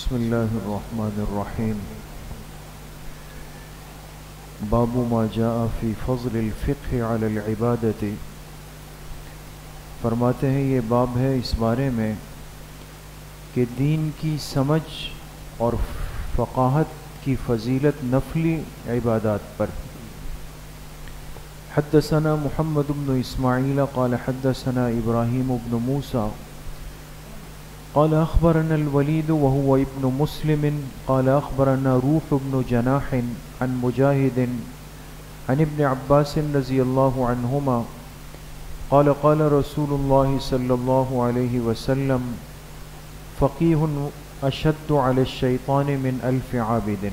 بسم اللہ الرحمن الرحیم باب ما جاء فی فضل الفقہ علی العبادۃ۔ فرماتے ہیں یہ باب ہے اس بارے میں کہ دین کی سمجھ اور فقاہت کی فضیلت نفلی عبادات پر۔ حدثنا محمد بن اسماعیل قال حدثنا ابراہیم بن موسیٰ قال اخبرنا الولید وهو ابن مسلم قال اخبرنا روح بن جناح عن مجاہد عن ابن عباس رضی اللہ عنہما قال قال رسول اللہ صلی اللہ علیہ وسلم فقیہ اشد علی الشیطان من الف عابد۔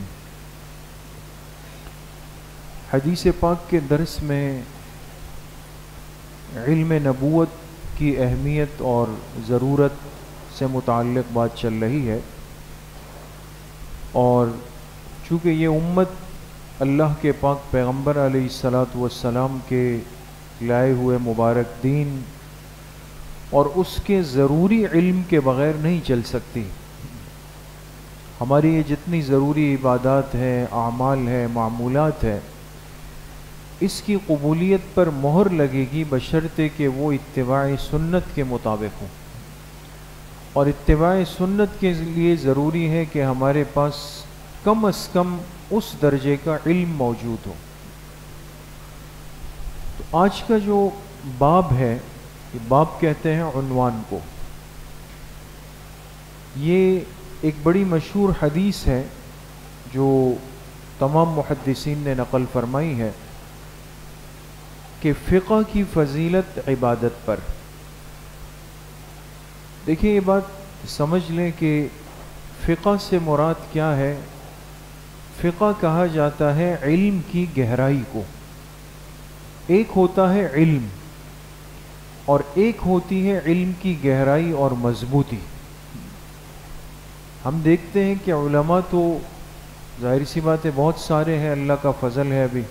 حدیث پاک کے درس میں علم نبوت کی اہمیت اور ضرورت سے متعلق بات چل رہی ہے، اور چونکہ یہ امت اللہ کے پاک پیغمبر علیہ الصلاۃ والسلام کے لائے ہوئے مبارک دین اور اس کے ضروری علم کے بغیر نہیں چل سکتی۔ ہماری یہ جتنی ضروری عبادات ہیں، اعمال ہیں، معمولات ہیں، اس کی قبولیت پر مہر لگے گی بشرطے کہ وہ اتباع سنت کے مطابق ہوں، اور اتباع سنت کے لیے ضروری ہے کہ ہمارے پاس کم از کم اس درجے کا علم موجود ہو۔ تو آج کا جو باب ہے، یہ باب کہتے ہیں عنوان کو، یہ ایک بڑی مشہور حدیث ہے جو تمام محدثین نے نقل فرمائی ہے کہ فقہ کی فضیلت عبادت پر۔ دیکھیں، یہ بات سمجھ لیں کہ فقہ سے مراد کیا ہے۔ فقہ کہا جاتا ہے علم کی گہرائی کو۔ ایک ہوتا ہے علم اور ایک ہوتی ہے علم کی گہرائی اور مضبوطی۔ ہم دیکھتے ہیں کہ علماء تو ظاہر سی بات ہے بہت سارے ہیں، اللہ کا فضل ہے، ابھی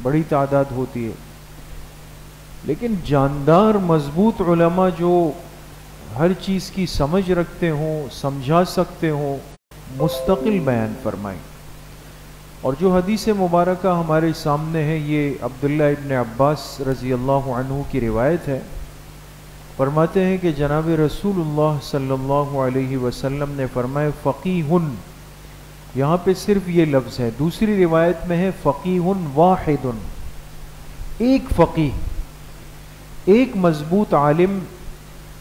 بڑی تعداد ہوتی ہے، لیکن جاندار مضبوط علماء جو ہر چیز کی سمجھ رکھتے ہوں، سمجھا سکتے ہوں، مستقل بیان فرمائیں۔ اور جو حدیث مبارکہ ہمارے سامنے ہے، یہ عبداللہ ابن عباس رضی اللہ عنہ کی روایت ہے۔ فرماتے ہیں کہ جناب رسول اللہ صلی اللہ علیہ وسلم نے فرمایا فقیہ، یہاں پہ صرف یہ لفظ ہے، دوسری روایت میں ہے فقیہ واحد، ایک فقیہ، ایک مضبوط عالم،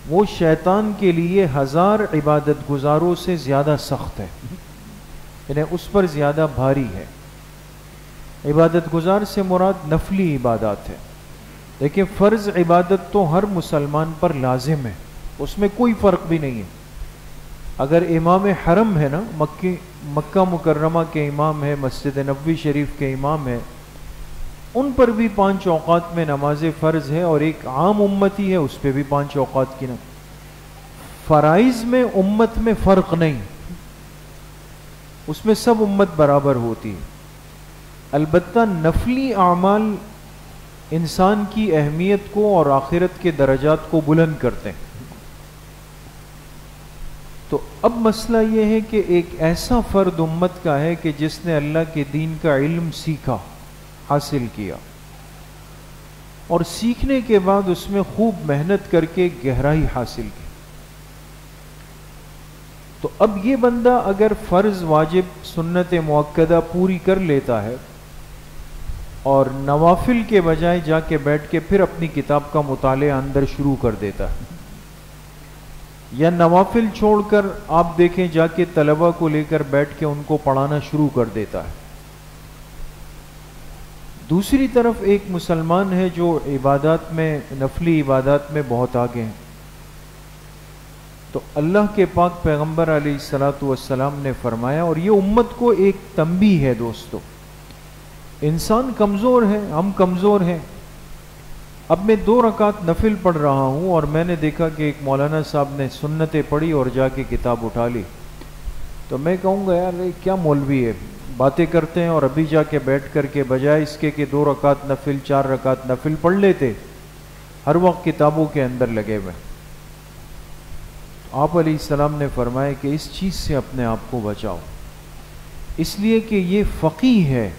وہ شیطان کے لیے 1000 عبادت گزاروں سے زیادہ سخت ہے، یعنی اس پر زیادہ بھاری ہے۔ عبادت گزار سے مراد نفلی عبادات ہے، لیکن فرض عبادت تو ہر مسلمان پر لازم ہے، اس میں کوئی فرق بھی نہیں ہے۔ اگر امام حرم ہے نا، مکہ مکرمہ کے امام ہے، مسجد نبوی شریف کے امام ہے، ان پر بھی 5 اوقات میں نماز فرض ہے، اور ایک عام امتی ہے اس پہ بھی 5 اوقات کی فرائض میں امت میں فرق نہیں، اس میں سب امت برابر ہوتی ہے۔ البتہ نفلی اعمال انسان کی اہمیت کو اور آخرت کے درجات کو بلند کرتے ہیں۔ تو اب مسئلہ یہ ہے کہ ایک ایسا فرد امت کا ہے کہ جس نے اللہ کے دین کا علم سیکھا، حاصل کیا، اور سیکھنے کے بعد اس میں خوب محنت کر کے گہرائی حاصل کی۔ تو اب یہ بندہ اگر فرض، واجب، سنت مؤکدہ پوری کر لیتا ہے اور نوافل کے بجائے جا کے بیٹھ کے پھر اپنی کتاب کا مطالعہ اندر شروع کر دیتا ہے، یا نوافل چھوڑ کر آپ دیکھیں جا کے طلبہ کو لے کر بیٹھ کے ان کو پڑھانا شروع کر دیتا ہے۔ دوسری طرف ایک مسلمان ہے جو عبادات میں، نفلی عبادات میں بہت آگے ہیں، تو اللہ کے پاک پیغمبر علیہ الصلاۃ والسلام نے فرمایا، اور یہ امت کو ایک تنبیہ ہے دوستو، انسان کمزور ہے، ہم کمزور ہیں۔ اب میں 2 رکعت نفل پڑھ رہا ہوں اور میں نے دیکھا کہ ایک مولانا صاحب نے سنتیں پڑھی اور جا کے کتاب اٹھا لی، تو میں کہوں گا یار یہ کیا مولوی ہے، باتیں کرتے ہیں، اور ابھی جا کے بیٹھ کر کے بجائے اس کے کہ 2 رکعت نفل، 4 رکعت نفل پڑھ لیتے، ہر وقت کتابوں کے اندر لگے ہوئے۔ آپ علیہ السلام نے فرمایا کہ اس چیز سے اپنے آپ کو بچاؤ، اس لیے کہ یہ فقیہ ہے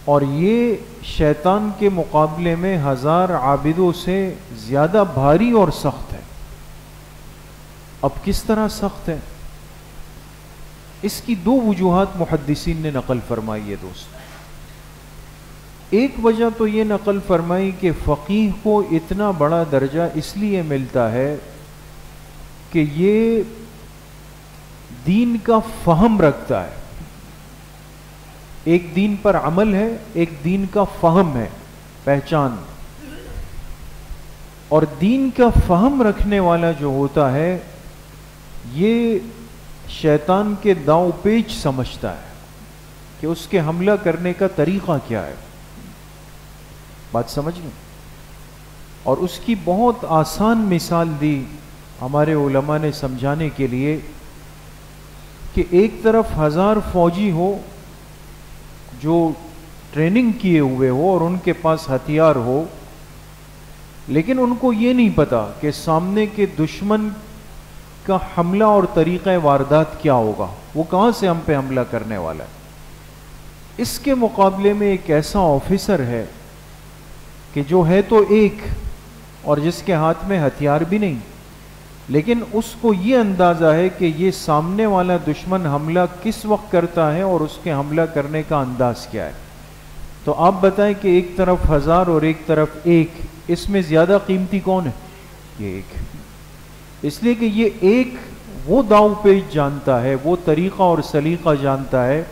اور یہ شیطان کے مقابلے میں 1000 عابدوں سے زیادہ بھاری اور سخت ہے۔ اب کس طرح سخت ہے؟ اس کی 2 وجوہات محدثین نے نقل فرمائی ہے دوست۔ ایک وجہ تو یہ نقل فرمائی کہ فقیہ کو اتنا بڑا درجہ اس لیے ملتا ہے کہ یہ دین کا فہم رکھتا ہے، ایک دین پر عمل ہے، ایک دین کا فہم ہے، پہچان۔ اور دین کا فہم رکھنے والا جو ہوتا ہے یہ شیطان کے داؤ پیچ سمجھتا ہے کہ اس کے حملہ کرنے کا طریقہ کیا ہے، بات سمجھ لیں۔ اور اس کی بہت آسان مثال دی ہمارے علماء نے سمجھانے کے لیے کہ ایک طرف 1000 فوجی ہو جو ٹریننگ کیے ہوئے ہو اور ان کے پاس ہتھیار ہو، لیکن ان کو یہ نہیں پتا کہ سامنے کے دشمن کا حملہ اور طریقہ واردات کیا ہوگا، وہ کہاں سے ہم پہ حملہ کرنے والا ہے۔ اس کے مقابلے میں ایک ایسا آفیسر ہے کہ جو ہے تو ایک اور جس کے ہاتھ میں ہتھیار بھی نہیں، لیکن اس کو یہ اندازہ ہے کہ یہ سامنے والا دشمن حملہ کس وقت کرتا ہے اور اس کے حملہ کرنے کا انداز کیا ہے۔ تو آپ بتائیں کہ ایک طرف 1000 اور ایک طرف ایک، اس میں زیادہ قیمتی کون ہے؟ یہ ایک۔ اس لیے کہ یہ ایک وہ داؤ پیچ جانتا ہے، وہ طریقہ اور سلیقہ جانتا ہے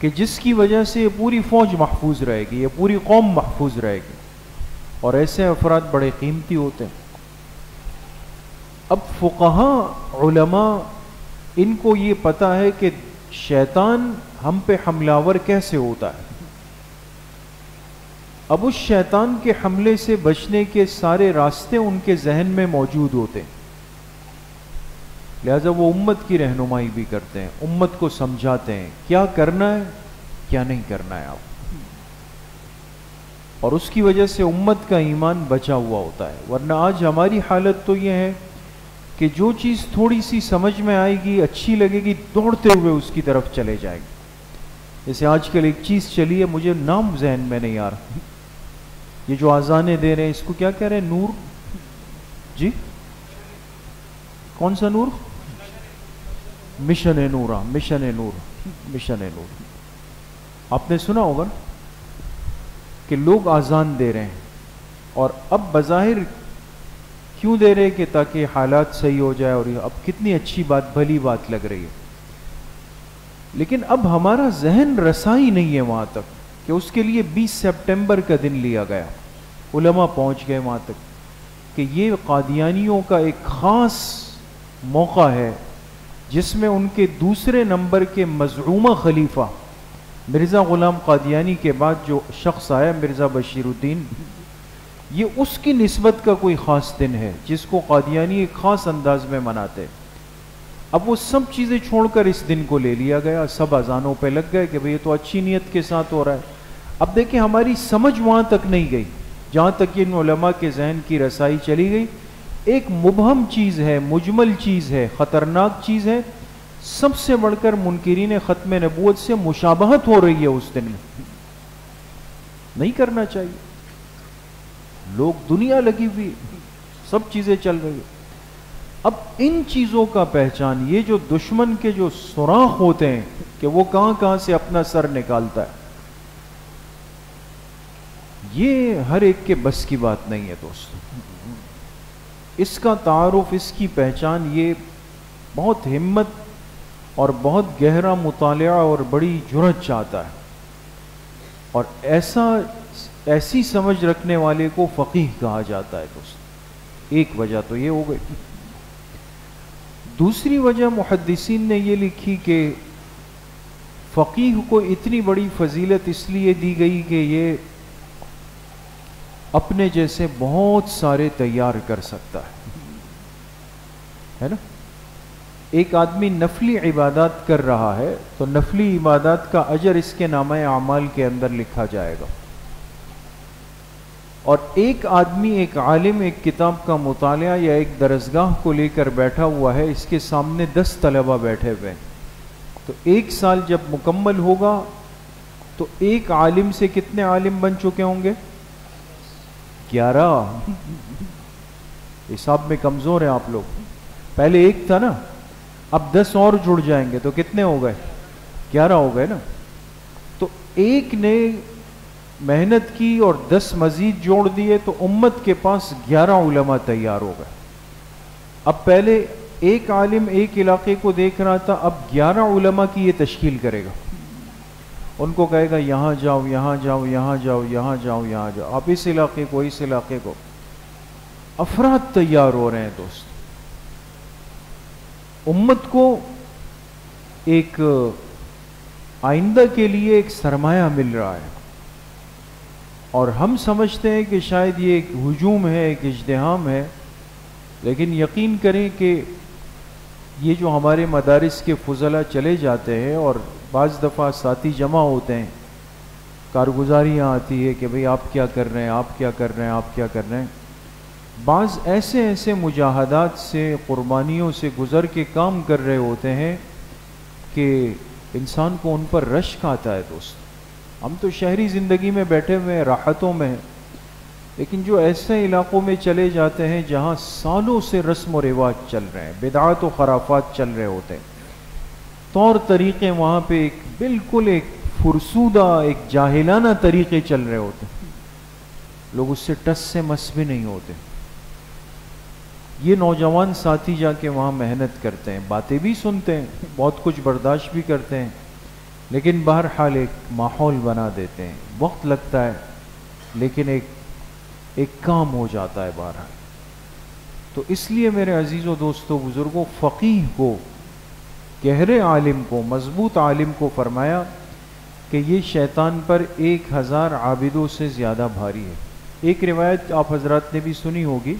کہ جس کی وجہ سے یہ پوری فوج محفوظ رہے گی، یہ پوری قوم محفوظ رہے گی، اور ایسے افراد بڑے قیمتی ہوتے ہیں۔ اب فقہاء علماء ان کو یہ پتا ہے کہ شیطان ہم پہ حملہ کیسے ہوتا ہے۔ اب اس شیطان کے حملے سے بچنے کے سارے راستے ان کے ذہن میں موجود ہوتے ہیں، لہذا وہ امت کی رہنمائی بھی کرتے ہیں، امت کو سمجھاتے ہیں کیا کرنا ہے کیا نہیں کرنا ہے آپ، اور اس کی وجہ سے امت کا ایمان بچا ہوا ہوتا ہے۔ ورنہ آج ہماری حالت تو یہ ہے کہ جو چیز تھوڑی سی سمجھ میں آئے گی، اچھی لگے گی، دوڑتے ہوئے اس کی طرف چلے جائیں گے۔ جیسے آج کل ایک چیز چلی ہے، مجھے نام ذہن میں نہیں آ رہا، یہ جو آذانیں دے رہے ہیں اس کو کیا کہہ رہے ہیں؟ نور؟ جی کون سا نور؟ مشن نور، مشن نور، مشن نور۔ آپ نے سنا ہوگا کہ لوگ آذان دے رہے ہیں، اور اب بظاہر کیوں دے رہے کہ تاکہ حالات صحیح ہو جائے، اور اب کتنی اچھی بات، بھلی بات لگ رہی ہے، لیکن اب ہمارا ذہن رسائی نہیں ہے وہاں تک کہ اس کے لیے 20 سپٹمبر کا دن لیا گیا، علماء پہنچ گئے وہاں تک کہ یہ قادیانیوں کا ایک خاص موقع ہے جس میں ان کے دوسرے نمبر کے مزعومہ خلیفہ مرزا غلام قادیانی کے بعد جو شخص آیا مرزا بشیر الدین، یہ اس کی نسبت کا کوئی خاص دن ہے جس کو قادیانی ایک خاص انداز میں مناتے۔ اب وہ سب چیزیں چھوڑ کر اس دن کو لے لیا گیا، سب اذانوں پہ لگ گئے کہ بھئی یہ تو اچھی نیت کے ساتھ ہو رہا ہے۔ اب دیکھیں ہماری سمجھ وہاں تک نہیں گئی جہاں تک ان علماء کے ذہن کی رسائی چلی گئی۔ ایک مبہم چیز ہے، مجمل چیز ہے، خطرناک چیز ہے، سب سے بڑھ کر منکرین ختم نبوت سے مشابہت ہو رہی ہے اس دن میں، نہیں کرنا چاہیے۔ لوگ دنیا لگی ہوئی، سب چیزیں چل رہی ہیں۔ اب ان چیزوں کا پہچان، یہ جو دشمن کے جو سوراخ ہوتے ہیں کہ وہ کہاں کہاں سے اپنا سر نکالتا ہے، یہ ہر ایک کے بس کی بات نہیں ہے دوستو۔ اس کا تعارف، اس کی پہچان، یہ بہت ہمت اور بہت گہرا مطالعہ اور بڑی جرأت چاہتا ہے، اور ایسی سمجھ رکھنے والے کو فقیہ کہا جاتا ہے دوست۔ ایک وجہ تو یہ ہو گئی۔ دوسری وجہ محدثین نے یہ لکھی کہ فقیہ کو اتنی بڑی فضیلت اس لیے دی گئی کہ یہ اپنے جیسے بہت سارے تیار کر سکتا ہے نا۔ ایک آدمی نفلی عبادات کر رہا ہے تو نفلی عبادات کا اجر اس کے نامہ اعمال کے اندر لکھا جائے گا، اور ایک آدمی، ایک عالم ایک کتاب کا مطالعہ یا ایک درسگاہ کو لے کر بیٹھا ہوا ہے، اس کے سامنے 10 طلبہ بیٹھے ہوئے ہیں، تو 1 سال جب مکمل ہوگا تو ایک عالم سے کتنے عالم بن چکے ہوں گے؟ 11۔ حساب میں کمزور ہیں آپ لوگ، پہلے 1 تھا نا، اب 10 اور جڑ جائیں گے تو کتنے ہو گئے؟ 11 ہو گئے نا۔ تو ایک نے محنت کی اور 10 مزید جوڑ دیے تو امت کے پاس 11 علماء تیار ہو گئے۔ اب پہلے ایک عالم ایک علاقے کو دیکھ رہا تھا، اب 11 علماء کی یہ تشکیل کرے گا، ان کو کہے گا یہاں جاؤ، یہاں جاؤ، یہاں جاؤ، یہاں جاؤ، یہاں جاؤ، اب اس علاقے کو، اس علاقے کو، افراد تیار ہو رہے ہیں دوست۔ امت کو ایک آئندہ کے لیے ایک سرمایہ مل رہا ہے، اور ہم سمجھتے ہیں کہ شاید یہ ایک ہجوم ہے، ایک اجتحام ہے، لیکن یقین کریں کہ یہ جو ہمارے مدارس کے فضلہ چلے جاتے ہیں اور بعض دفعہ ساتھی جمع ہوتے ہیں، کارگزاریاں آتی ہے کہ بھئی آپ کیا کر رہے ہیں، آپ کیا کر رہے ہیں، آپ کیا کر رہے ہیں، بعض ایسے مجاہدات سے، قربانیوں سے گزر کے کام کر رہے ہوتے ہیں کہ انسان کو ان پر رشک آتا ہے دوست۔ ہم تو شہری زندگی میں بیٹھے ہوئے ہیں، راحتوں میں ہیں، لیکن جو ایسے علاقوں میں چلے جاتے ہیں جہاں سالوں سے رسم و رواج چل رہے ہیں، بدعات و خرافات چل رہے ہوتے ہیں، طور طریقے وہاں پہ ایک بالکل ایک فرسودہ، ایک جاہلانہ طریقے چل رہے ہوتے ہیں، لوگ اس سے ٹس سے مس بھی نہیں ہوتے۔ یہ نوجوان ساتھی جا کے وہاں محنت کرتے ہیں، باتیں بھی سنتے ہیں، بہت کچھ برداشت بھی کرتے ہیں، لیکن بہرحال ایک ماحول بنا دیتے ہیں، وقت لگتا ہے لیکن ایک کام ہو جاتا ہے بہرحال۔ تو اس لیے میرے عزیزوں، دوستوں، بزرگوں، فقیہ کو، گہرے عالم کو، مضبوط عالم کو فرمایا کہ یہ شیطان پر 1000 عابدوں سے زیادہ بھاری ہے۔ ایک روایت آپ حضرات نے بھی سنی ہوگی،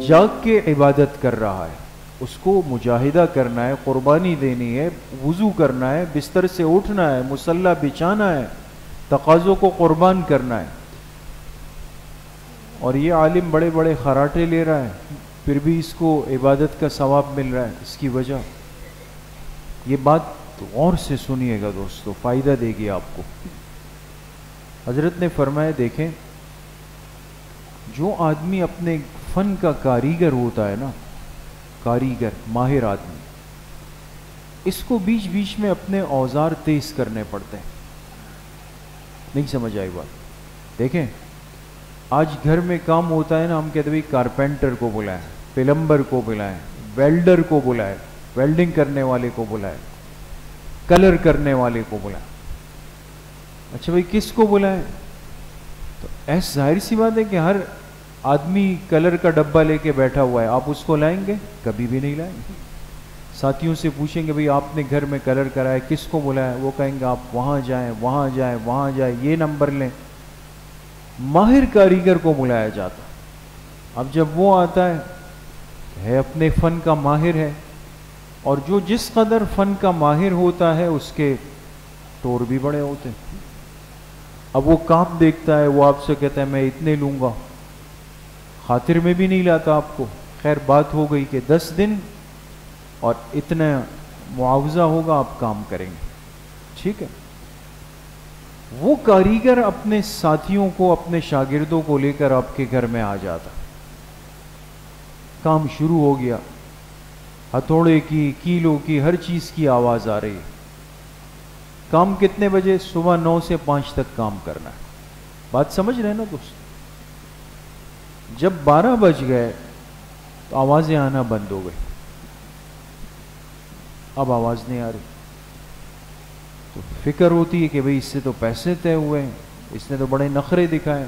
جاگ کے عبادت کر رہا ہے، اس کو مجاہدہ کرنا ہے، قربانی دینی ہے، وضو کرنا ہے، بستر سے اٹھنا ہے، مصلی بچھانا ہے، تقاضوں کو قربان کرنا ہے، اور یہ عالم بڑے بڑے خراٹے لے رہا ہے، پھر بھی اس کو عبادت کا ثواب مل رہا ہے۔ اس کی وجہ، یہ بات غور سے سنیے گا دوستو، فائدہ دے گی آپ کو۔ حضرت نے فرمایا، دیکھیں، جو آدمی اپنے فن کا کاریگر ہوتا ہے نا، کاریگر، ماہر آدمی، اس کو بیچ بیچ میں اپنے اوزار تیز کرنے پڑتے ہیں۔ نہیں سمجھ آئی بات؟ دیکھیں، آج گھر میں کام ہوتا ہے نا، ہم کہتے ہیں کارپینٹر کو بلائیں، پلمبر کو بلائیں، ویلڈر کو بلائیں، ویلڈنگ کرنے والے کو بلائیں، کلر کرنے والے کو بلائیں۔ اچھا بھائی، کس کو بلائیں؟ تو ایس ظاہر سی بات ہے کہ ہر آدمی کلر کا ڈبہ لے کے بیٹھا ہوا ہے، آپ اس کو لائیں گے؟ کبھی بھی نہیں لائیں گے۔ ساتھیوں سے پوچھیں گے بھئی آپ نے گھر میں کلر کرا ہے، کس کو بلایا؟ وہ کہیں گے آپ وہاں جائیں، وہاں جائیں، وہاں جائیں، یہ نمبر لیں۔ ماہر کاریگر کو بلایا جاتا۔ اب جب وہ آتا ہے اپنے فن کا ماہر ہے، اور جو جس قدر فن کا ماہر ہوتا ہے اس کے ٹور بھی بڑے ہوتے ہیں۔ اب وہ کام دیکھتا ہے، وہ آپ سے کہتا ہے میں اتنے لوں گا، خاطر میں بھی نہیں لاتا آپ کو۔ خیر بات ہو گئی کہ 10 دن اور اتنا معاوضہ ہوگا، آپ کام کریں گے، ٹھیک ہے۔ وہ کاریگر اپنے ساتھیوں کو، اپنے شاگردوں کو لے کر آپ کے گھر میں آ جاتا، کام شروع ہو گیا، ہتھوڑے کی، کیلوں کی، ہر چیز کی آواز آ رہی ہے۔ کام کتنے بجے؟ صبح 9 سے 5 تک کام کرنا ہے۔ بات سمجھ رہے ہیں نا دوست؟ جب 12 بج گئے تو آوازیں آنا بند ہو گئی، اب آواز نہیں آ رہی، تو فکر ہوتی ہے کہ بھئی اس سے تو پیسے طے ہوئے ہیں، اس نے تو بڑے نخرے دکھائے،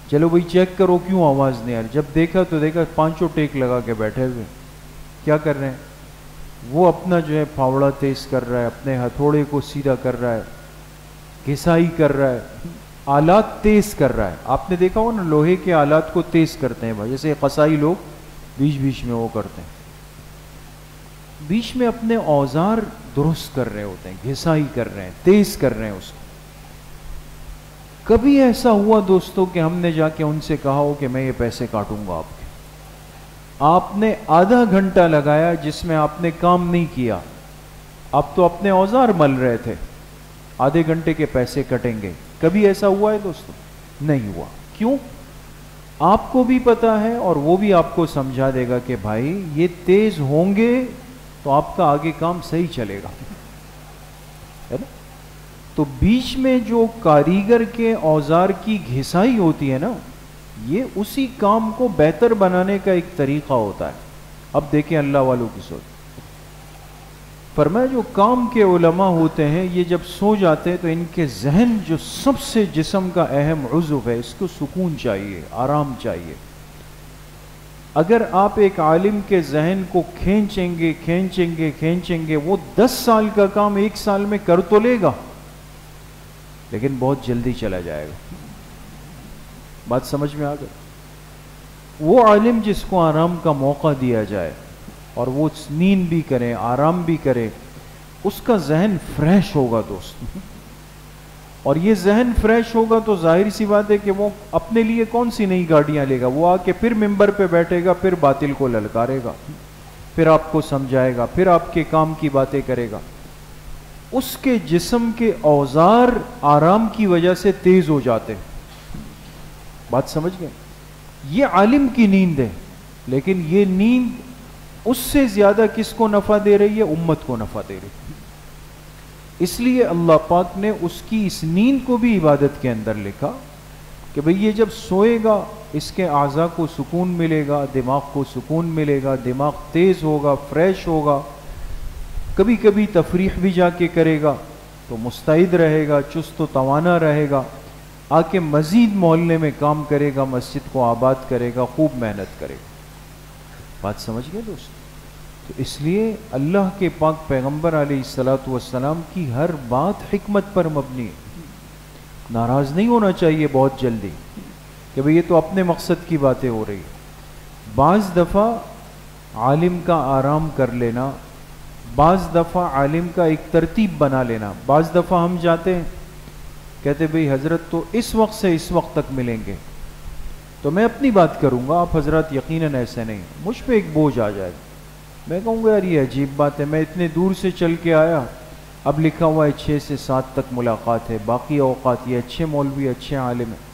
چلو بھئی چیک کرو کیوں آواز نہیں آ رہی۔ جب دیکھا تو دیکھا 5 ٹیک لگا کے بیٹھے ہوئے، کیا کر رہے ہیں؟ وہ اپنا جو ہے پھاوڑا تیز کر رہا ہے، اپنے ہتھوڑے کو سیدھا کر رہا ہے، گھسائی کر رہا ہے، آلات تیز کر رہا ہے۔ آپ نے دیکھا ہو نا، لوہے کے آلات کو تیز کرتے ہیں بھائی، جیسے قصائی لوگ بیچ بیچ میں وہ کرتے ہیں، بیچ میں اپنے اوزار درست کر رہے ہوتے ہیں، گھسائی کر رہے ہیں، تیز کر رہے ہیں اس کو۔ کبھی ایسا ہوا دوستوں کہ ہم نے جا کے ان سے کہا ہو کہ میں یہ پیسے کاٹوں گا آپ کے؟ آپ نے آدھا گھنٹہ لگایا جس میں آپ نے کام نہیں کیا، آپ تو اپنے اوزار مل رہے تھے، آدھے گھنٹے کے پیسے کٹیں گے؟ کبھی ایسا ہوا ہے دوستوں؟ نہیں ہوا۔ کیوں؟ آپ کو بھی پتا ہے اور وہ بھی آپ کو سمجھا دے گا کہ بھائی یہ تیز ہوں گے تو آپ کا آگے کام صحیح چلے گا، ہے نا؟ تو بیچ میں جو کاریگر کے اوزار کی گھسائی ہوتی ہے نا، یہ اسی کام کو بہتر بنانے کا ایک طریقہ ہوتا ہے۔ اب دیکھیں اللہ والوں کی سوچ، فرمایا جو کام کے علماء ہوتے ہیں یہ جب سو جاتے ہیں تو ان کے ذہن جو سب سے جسم کا اہم عضو ہے اس کو سکون چاہیے، آرام چاہیے۔ اگر آپ ایک عالم کے ذہن کو کھینچیں گے وہ 10 سال کا کام 1 سال میں کر تو لے گا لیکن بہت جلدی چلا جائے گا۔ بات سمجھ میں آ گئی؟ وہ عالم جس کو آرام کا موقع دیا جائے اور وہ نیند بھی کرے، آرام بھی کرے، اس کا ذہن فریش ہوگا دوست۔ اور یہ ذہن فریش ہوگا تو ظاہر سی بات ہے کہ وہ اپنے لیے کون سی نئی گاڑیاں لے گا، وہ آ کے پھر ممبر پہ بیٹھے گا، پھر باطل کو للکارے گا، پھر آپ کو سمجھائے گا، پھر آپ کے کام کی باتیں کرے گا۔ اس کے جسم کے اوزار آرام کی وجہ سے تیز ہو جاتے ہیں۔ بات سمجھ گئے؟ یہ عالم کی نیند ہے، لیکن یہ نیند اس سے زیادہ کس کو نفع دے رہی ہے؟ امت کو نفع دے رہی ہے۔ اس لیے اللہ پاک نے اس کی اس نیند کو بھی عبادت کے اندر لکھا کہ بھئی یہ جب سوئے گا اس کے اعضاء کو سکون ملے گا، دماغ کو سکون ملے گا، دماغ تیز ہوگا، فریش ہوگا، کبھی کبھی تفریح بھی جا کے کرے گا تو مستعد رہے گا، چست و توانا رہے گا، آ کے مزید محلے میں کام کرے گا، مسجد کو آباد کرے گا، خوب محنت کرے گا۔ بات سمجھ گئے دوست؟ تو اس لیے اللہ کے پاک پیغمبر علیہ الصلوۃ والسلام کی ہر بات حکمت پر مبنی ہے۔ ناراض نہیں ہونا چاہیے بہت جلدی کہ بھئی یہ تو اپنے مقصد کی باتیں ہو رہی۔ بعض دفعہ عالم کا آرام کر لینا، بعض دفعہ عالم کا ایک ترتیب بنا لینا۔ بعض دفعہ ہم جاتے ہیں کہتے بھئی حضرت تو اس وقت سے اس وقت تک ملیں گے، تو میں اپنی بات کروں گا، آپ حضرات یقیناً ایسے نہیں، مجھ پہ ایک بوجھ آ جائے گا، میں کہوں گا یار یہ عجیب بات ہے، میں اتنے دور سے چل کے آیا، اب لکھا ہوا ہے 6 سے 7 تک ملاقات ہے، باقی اوقات یہ اچھے مولوی اچھے عالم ہیں،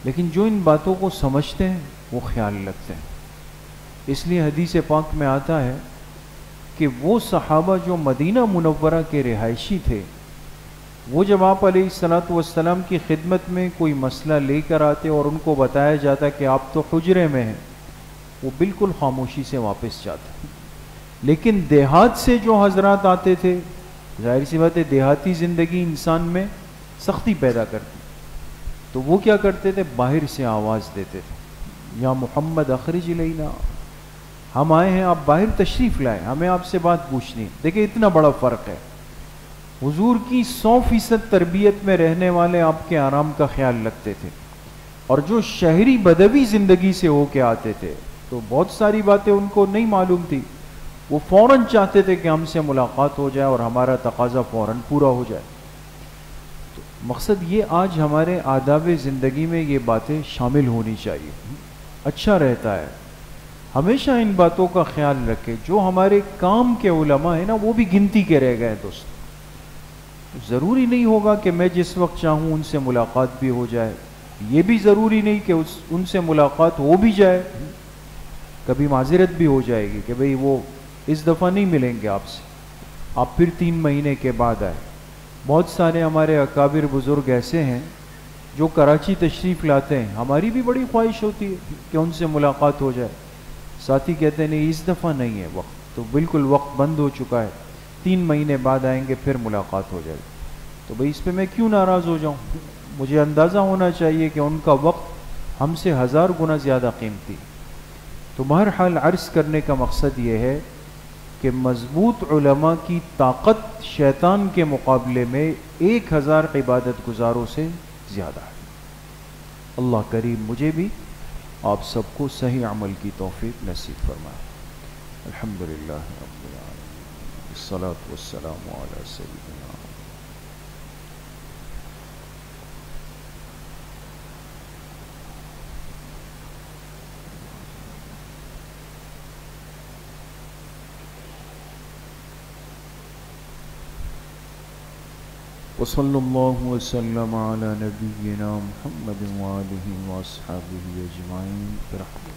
لیکن جو ان باتوں کو سمجھتے ہیں وہ خیال رکھتے ہیں۔ اس لیے حدیث پاک میں آتا ہے کہ وہ صحابہ جو مدینہ منورہ کے رہائشی تھے، وہ جب آپ علیہ الصلوۃ والسلام کی خدمت میں کوئی مسئلہ لے کر آتے اور ان کو بتایا جاتا کہ آپ تو حجرے میں ہیں، وہ بالکل خاموشی سے واپس جاتے۔ لیکن دیہات سے جو حضرات آتے تھے، ظاہر سی بات ہے دیہاتی زندگی انسان میں سختی پیدا کرتی، تو وہ کیا کرتے تھے؟ باہر سے آواز دیتے تھے، یا محمد اخرج الینا، ہم آئے ہیں، آپ باہر تشریف لائیں، ہمیں آپ سے بات پوچھنی ہے۔ دیکھیں اتنا بڑا فرق ہے۔ حضور کی 100% تربیت میں رہنے والے آپ کے آرام کا خیال رکھتے تھے، اور جو شہری بدوی زندگی سے ہو کے آتے تھے تو بہت ساری باتیں ان کو نہیں معلوم تھی، وہ فوراً چاہتے تھے کہ ہم سے ملاقات ہو جائے اور ہمارا تقاضا فوراً پورا ہو جائے۔ تو مقصد یہ آج ہمارے آداب زندگی میں یہ باتیں شامل ہونی چاہیے، اچھا رہتا ہے۔ ہمیشہ ان باتوں کا خیال رکھے۔ جو ہمارے کام کے علماء ہیں نا وہ بھی گنتی کے رہ گئے دوست، ضروری نہیں ہوگا کہ میں جس وقت چاہوں ان سے ملاقات بھی ہو جائے، یہ بھی ضروری نہیں کہ ان سے ملاقات ہو بھی جائے، کبھی معذرت بھی ہو جائے گی کہ بھئی وہ اس دفعہ نہیں ملیں گے آپ سے، آپ پھر 3 مہینے کے بعد آئے۔ بہت سارے ہمارے اکابر بزرگ ایسے ہیں جو کراچی تشریف لاتے ہیں، ہماری بھی بڑی خواہش ہوتی ہے کہ ان سے ملاقات ہو جائے، ساتھی کہتے ہیں نہیں اس دفعہ نہیں ہے وقت، تو بالکل وقت بند ہو چکا ہے، 3 مہینے بعد آئیں گے پھر ملاقات ہو جائے۔ تو بھئی اس پہ میں کیوں ناراض ہو جاؤں؟ مجھے اندازہ ہونا چاہیے کہ ان کا وقت ہم سے 1000 گنا زیادہ قیمتی۔ تو بہرحال عرض کرنے کا مقصد یہ ہے کہ مضبوط علماء کی طاقت شیطان کے مقابلے میں 1000 عبادت گزاروں سے زیادہ ہے۔ اللہ کریم مجھے بھی آپ سب کو صحیح عمل کی توفیق نصیب فرمائے۔ الحمدللہ رب العالمین، الصلاۃ والسلام علی سیدنا وصلی اللہ وسلم علی نبینا محمد وآلہ واصحابہ اجمعین برحمتہ